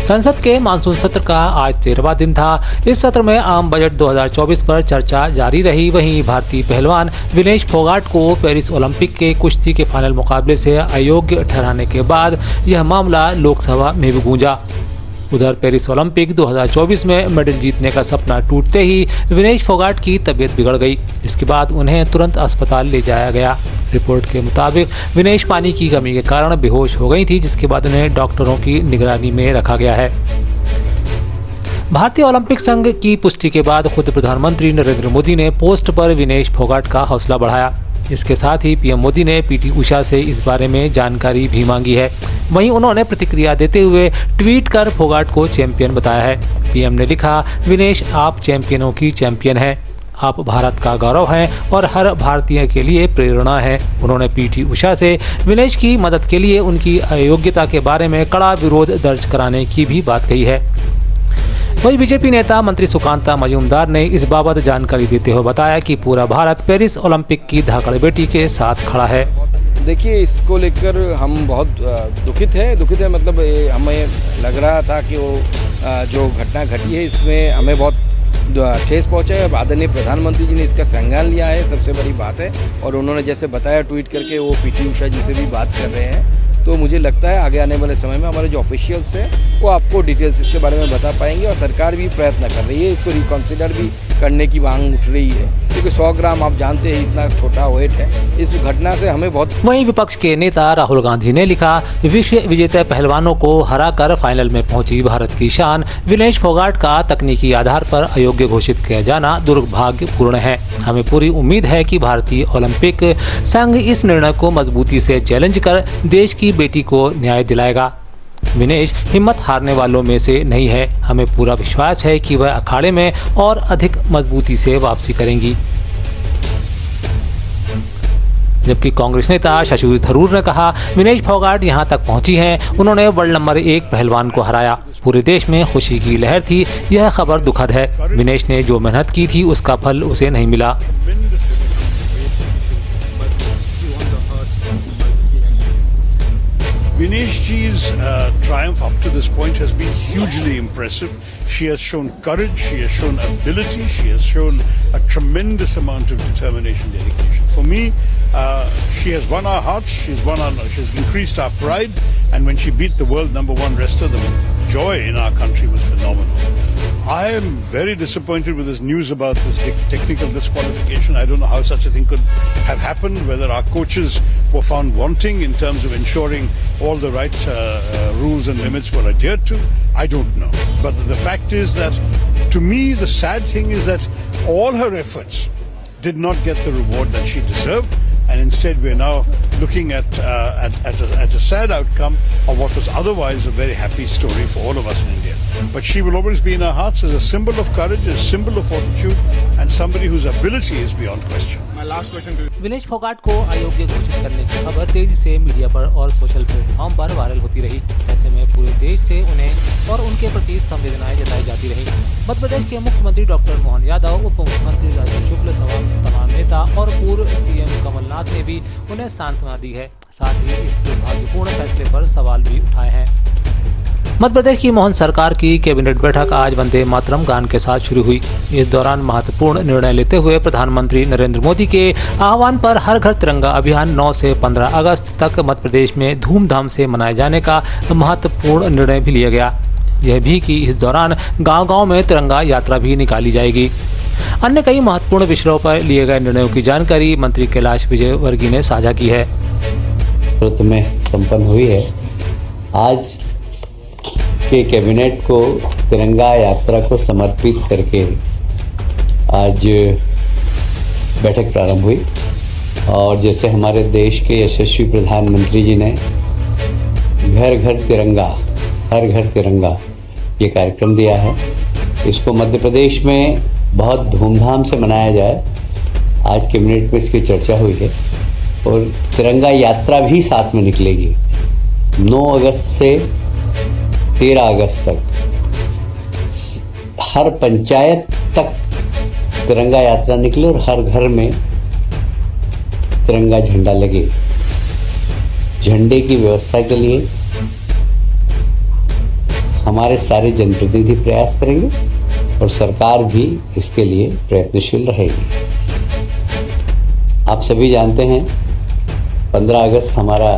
संसद के मानसून सत्र का आज 13वां दिन था। इस सत्र में आम बजट 2024 पर चर्चा जारी रही। वहीं भारतीय पहलवान विनेश फोगाट को पेरिस ओलंपिक के कुश्ती के फाइनल मुकाबले से अयोग्य ठहराने के बाद यह मामला लोकसभा में भी गूंजा। उधर पेरिस ओलंपिक 2024 में मेडल जीतने का सपना टूटते ही विनेश फोगाट की तबीयत बिगड़ गई। इसके बाद उन्हें तुरंत अस्पताल ले जाया गया। रिपोर्ट के मुताबिक विनेश पानी की कमी के कारण बेहोश हो गई थी, जिसके बाद उन्हें डॉक्टरों की निगरानी में रखा गया है। भारतीय ओलंपिक संघ की पुष्टि के बाद खुद प्रधानमंत्री नरेंद्र मोदी ने पोस्ट पर विनेश फोगाट का हौसला बढ़ाया। इसके साथ ही पीएम मोदी ने पीटी उषा से इस बारे में जानकारी भी मांगी है। वहीं उन्होंने प्रतिक्रिया देते हुए ट्वीट कर फोगाट को चैंपियन बताया है। पीएम ने लिखा, विनेश आप चैंपियनों की चैंपियन हैं। आप भारत का गौरव हैं और हर भारतीय के लिए प्रेरणा है। उन्होंने पीटी उषा से विनेश की मदद के लिए उनकी अयोग्यता के बारे में कड़ा विरोध दर्ज कराने की भी बात कही है। वहीं बीजेपी नेता मंत्री सुकांता मजूमदार ने इस बाबत जानकारी देते हुए बताया कि पूरा भारत पेरिस ओलंपिक की धाकड़ बेटी के साथ खड़ा है। देखिए, इसको लेकर हम बहुत दुखित है मतलब हमें लग रहा था कि वो जो घटना घटी है इसमें हमें बहुत ठेस पहुंचा है। आदरणीय प्रधानमंत्री जी ने इसका संज्ञान लिया है, सबसे बड़ी बात है। और उन्होंने जैसे बताया ट्वीट करके वो पीटी उषा जी से भी बात कर रहे हैं, तो मुझे लगता है आगे आने वाले समय में हमारे जो ऑफिशियल्स हैं वो आपको डिटेल्स इसके बारे में बता पाएंगे। और सरकार भी प्रयत्न कर रही है, इसको रिकॉन्सिडर भी करने की मांग उठ रही है, क्योंकि 100 ग्राम आप जानते हैं इतना छोटा वेट है। इस घटना से हमें बहुत। वहीं विपक्ष के नेता राहुल गांधी ने लिखा, विश्व विजेता पहलवानों को हराकर फाइनल में पहुंची भारत की शान। विनेश फोगाट का तकनीकी आधार पर अयोग्य घोषित किया जाना दुर्भाग्यपूर्ण है। हमें पूरी उम्मीद है कि भारतीय ओलंपिक संघ इस निर्णय को मजबूती से चैलेंज कर देश की बेटी को न्याय दिलाएगा। विनेश हिम्मत हारने वालों में से नहीं है। हमें पूरा विश्वास है कि वह अखाड़े में और अधिक मजबूती से वापसी करेंगी। जबकि कांग्रेस नेता शशि थरूर ने कहा, विनेश फोगाट यहां तक पहुंची हैं, उन्होंने वर्ल्ड नंबर 1 पहलवान को हराया। पूरे देश में खुशी की लहर थी। यह खबर दुखद है। विनेश ने जो मेहनत की थी उसका फल उसे नहीं मिला। Vinesh ji's triumph up to this point has been hugely impressive. She has shown courage, she has shown ability, she has shown a tremendous amount of determination, dedication. For me, she has won our hearts, she has increased our pride, and when she beat the world number 1 wrestler, the joy in our country was phenomenal. I am very disappointed with this news about this technical disqualification. I don't know how such a thing could have happened, whether our coaches were found wanting in terms of ensuring all the right rules and limits were adhered to. I don't know. But the fact is that, to me, the sad thing is that all her efforts did not get the reward that she deserved. And instead we are now looking at a sad outcome of what was otherwise a very happy story for all of us in India. But she will always be in our hearts as a symbol of courage, a symbol of fortitude, and somebody whose ability is beyond question. My last question to you. Vinesh Phogat को अयोग्य घोषित करने की खबर तेजी से media पर और सोशल प्लेटफॉर्म पर वायरल होती रही। ऐसे में पूरे देश से उन्हें और उनके प्रति संवेदनाएं जताई जाती रही। मध्य प्रदेश के मुख्यमंत्री डॉक्टर मोहन यादव, उप मुख्यमंत्री राजीव शुक्ल समेत तमाम नेता और पूर्व सीएम कमलनाथ ने भी उन्हें सांत्वना दी है। साथ ही इस दुर्भाग्यपूर्ण फैसले पर सवाल भी उठाए हैं। मध्य प्रदेश की मोहन सरकार की कैबिनेट बैठक आज वंदे मातरम गान के साथ शुरू हुई। इस दौरान महत्वपूर्ण निर्णय लेते हुए प्रधानमंत्री नरेंद्र मोदी के आह्वान पर हर घर तिरंगा अभियान 9 से 15 अगस्त तक मध्य प्रदेश में धूमधाम से मनाए जाने का महत्वपूर्ण निर्णय भी लिया गया। यह भी कि इस दौरान गांव-गांव में तिरंगा यात्रा भी निकाली जाएगी। अन्य कई महत्वपूर्ण विषयों पर लिए गए निर्णयों की जानकारी मंत्री कैलाश विजयवर्गीय ने साझा की है। में संपन्न हुई है। आज के कैबिनेट को तिरंगा यात्रा को समर्पित करके आज बैठक प्रारंभ हुई और जैसे हमारे देश के यशस्वी प्रधानमंत्री जी ने घर घर तिरंगा, हर घर तिरंगा ये कार्यक्रम दिया है, इसको मध्य प्रदेश में बहुत धूमधाम से मनाया जाए। आज कैबिनेट में इसकी चर्चा हुई है और तिरंगा यात्रा भी साथ में निकलेगी। 9 अगस्त से 13 अगस्त तक हर पंचायत तक तिरंगा यात्रा निकले और हर घर में तिरंगा झंडा लगे। झंडे की व्यवस्था के लिए हमारे सारे जनप्रतिनिधि प्रयास करेंगे और सरकार भी इसके लिए प्रयत्नशील रहेगी। आप सभी जानते हैं 15 अगस्त हमारा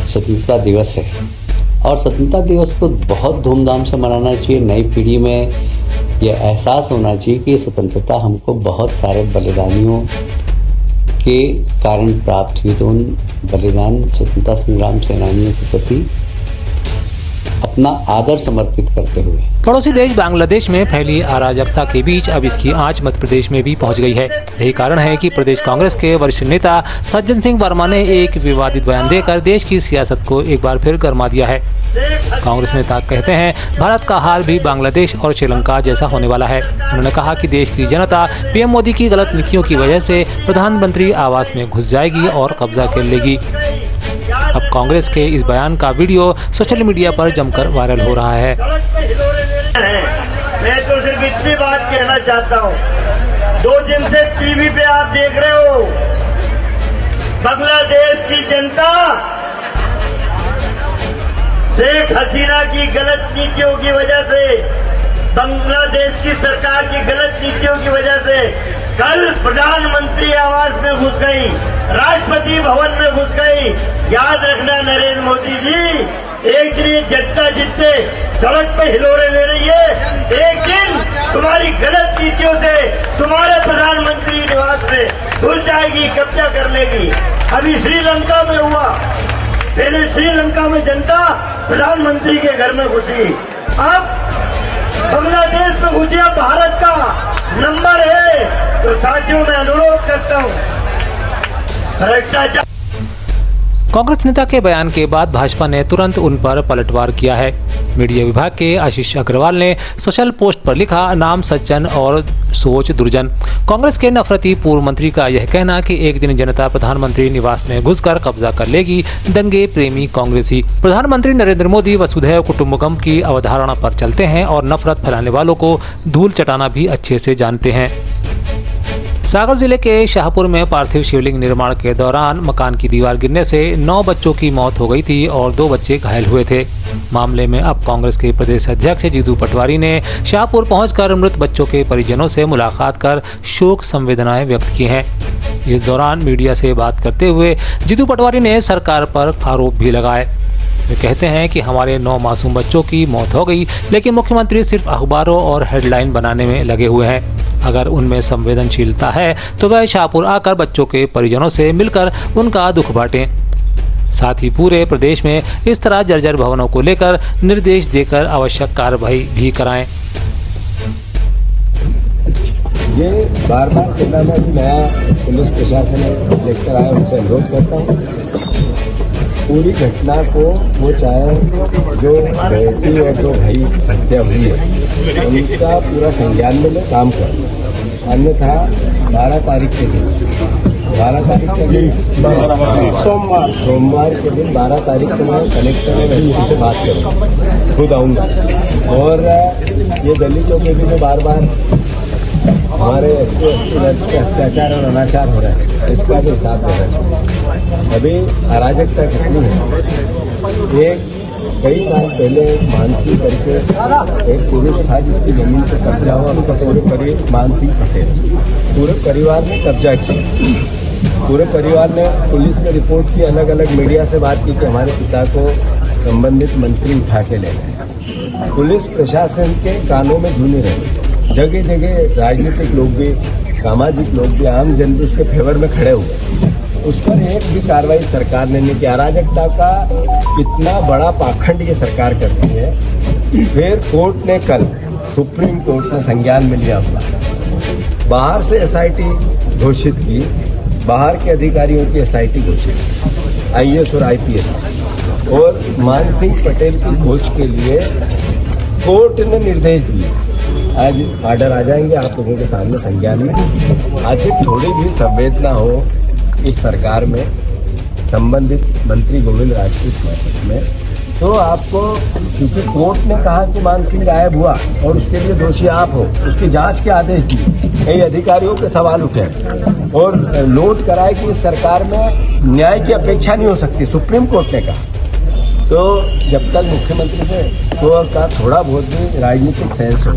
स्वतंत्रता दिवस है और स्वतंत्रता दिवस को बहुत धूमधाम से मनाना चाहिए। नई पीढ़ी में यह एहसास होना चाहिए कि स्वतंत्रता हमको बहुत सारे बलिदानियों के कारण प्राप्त हुई। तो उन बलिदान स्वतंत्रता संग्राम सेनानियों के प्रति अपना आदर समर्पित करते हुए पड़ोसी देश बांग्लादेश में फैली अराजकता के बीच अब इसकी आंच मध्य प्रदेश में भी पहुंच गई है। यही कारण है कि प्रदेश कांग्रेस के वरिष्ठ नेता सज्जन सिंह वर्मा ने एक विवादित बयान देकर देश की सियासत को एक बार फिर गरमा दिया है। कांग्रेस नेता कहते हैं भारत का हाल भी बांग्लादेश और श्रीलंका जैसा होने वाला है। उन्होंने कहा कि देश की जनता पीएम मोदी की गलत नीतियों की वजह से प्रधानमंत्री आवास में घुस जाएगी और कब्जा कर लेगी। अब कांग्रेस के इस बयान का वीडियो सोशल मीडिया पर जमकर वायरल हो रहा है। मैं तो सिर्फ इतनी बात कहना चाहता हूँ, 2 दिन से टीवी पे आप देख रहे हो बांग्लादेश की जनता शेख हसीना की गलत नीतियों की वजह से, बांग्लादेश की सरकार की गलत नीतियों की वजह से कल प्रधानमंत्री आवास में घुस गई, राष्ट्रपति भवन में घुस गई। याद रखना नरेंद्र मोदी जी, एक दिन ये जनता जितने सड़क पे हिलोरे ले रही है, एक दिन तुम्हारी गलत नीतियों से तुम्हारे प्रधानमंत्री निवास में घुस जाएगी, कब्जा कर लेगी। अभी श्रीलंका में हुआ, पहले श्रीलंका में जनता प्रधानमंत्री के घर में घुसी, अब बांग्लादेश में घुसी। भारत का नंबर है, तो साथियों मैं अनुरोध करता हूं, भ्रष्टाचार। कांग्रेस नेता के बयान के बाद भाजपा ने तुरंत उन पर पलटवार किया है। मीडिया विभाग के आशीष अग्रवाल ने सोशल पोस्ट पर लिखा, नाम सज्जन और सोच दुर्जन। कांग्रेस के नफरती पूर्व मंत्री का यह कहना कि एक दिन जनता प्रधानमंत्री निवास में घुसकर कब्जा कर लेगी, दंगे प्रेमी कांग्रेसी। प्रधानमंत्री नरेंद्र मोदी वसुधैव कुटुंबकम की अवधारणा पर चलते हैं और नफरत फैलाने वालों को धूल चटाना भी अच्छे से जानते हैं। सागर जिले के शाहपुर में पार्थिव शिवलिंग निर्माण के दौरान मकान की दीवार गिरने से 9 बच्चों की मौत हो गई थी और 2 बच्चे घायल हुए थे। मामले में अब कांग्रेस के प्रदेश अध्यक्ष जीतू पटवारी ने शाहपुर पहुंचकर मृत बच्चों के परिजनों से मुलाकात कर शोक संवेदनाएं व्यक्त की हैं। इस दौरान मीडिया से बात करते हुए जीतू पटवारी ने सरकार पर आरोप भी लगाए। वे कहते हैं कि हमारे 9 मासूम बच्चों की मौत हो गई, लेकिन मुख्यमंत्री सिर्फ अखबारों और हेडलाइन बनाने में लगे हुए हैं। अगर उनमें संवेदनशीलता है तो वह शाहपुर आकर बच्चों के परिजनों से मिलकर उनका दुख बांटें। साथ ही पूरे प्रदेश में इस तरह जर्जर भवनों को लेकर निर्देश देकर आवश्यक कार्रवाई भी कराएं। ये बार बार कहना मैं नया पुलिस प्रशासन लेकर आया, उनसे अनुरोध करता हूँ पूरी घटना को, वो चाहे जो बेटी और 2 भाई हत्या हुई है उनका पूरा संज्ञान में काम करें। अन्यथा 12 तारीख के दिन, 12 तारीख के दिन सोमवार के दिन 12 तारीख को मैं कलेक्टर और एसपी से बात करूँगा, खुद आऊँगा। और ये दलितों के भी बार बार हमारे SC के अत्याचार और अनाचार हो रहा है, इसका भी हिसाब देना चाहिए। अभी अराजकता कितनी है। कई साल पहले मानसी करके एक पुरुष था जिसकी जमीन पर कब्जा हुआ, उसका मानसी पटेल, पूरे परिवार ने कब्जा किया। पूरे परिवार ने पुलिस में रिपोर्ट की, अलग अलग मीडिया से बात की कि हमारे पिता को संबंधित मंत्री उठा के ले गए। पुलिस प्रशासन के कानों में जूने रहे, जगह जगह राजनीतिक लोग भी, सामाजिक लोग भी, आम जन भी उसके फेवर में खड़े हुए। उस पर एक भी कार्रवाई सरकार ने नहीं की। अराजकता का कितना बड़ा पाखंड ये सरकार करती है। फिर कोर्ट ने कल, सुप्रीम कोर्ट ने संज्ञान में लिया उसका, बाहर से SIT घोषित की, बाहर के अधिकारियों की SIT घोषित की, IAS और IPS, और मान सिंह पटेल की खोज के लिए कोर्ट ने निर्देश दिए। आज ऑर्डर आ जाएंगे आप लोगों के सामने संज्ञान में। आखिर थोड़ी भी संवेदना हो इस सरकार में, संबंधित मंत्री गोविंद राजपूत में, तो आपको, क्योंकि कोर्ट ने कहा कि मान सिंह गायब हुआ और उसके लिए दोषी आप हो, उसकी जांच के आदेश दिए, कई अधिकारियों के सवाल उठे और नोट कराए कि इस सरकार में न्याय की अपेक्षा नहीं हो सकती, सुप्रीम कोर्ट ने कहा। तो जब तक मुख्यमंत्री से तो का थोड़ा बहुत भी राजनीतिक सेंस हो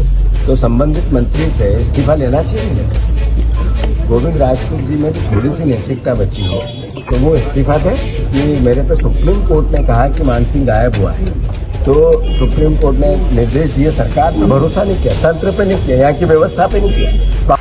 तो संबंधित मंत्री से इस्तीफा लेना चाहिए नहीं लेना चाहिए। गोविंद राजपूत जी में भी थोड़ी सी नैतिकता बची हो तो वो इस्तीफा दें कि मेरे पे सुप्रीम कोर्ट ने कहा कि मान सिंह गायब हुआ है, तो सुप्रीम कोर्ट ने निर्देश दिए, सरकार पे भरोसा नहीं किया, तंत्र पे नहीं किया, यहाँ की व्यवस्था पे नहीं किया।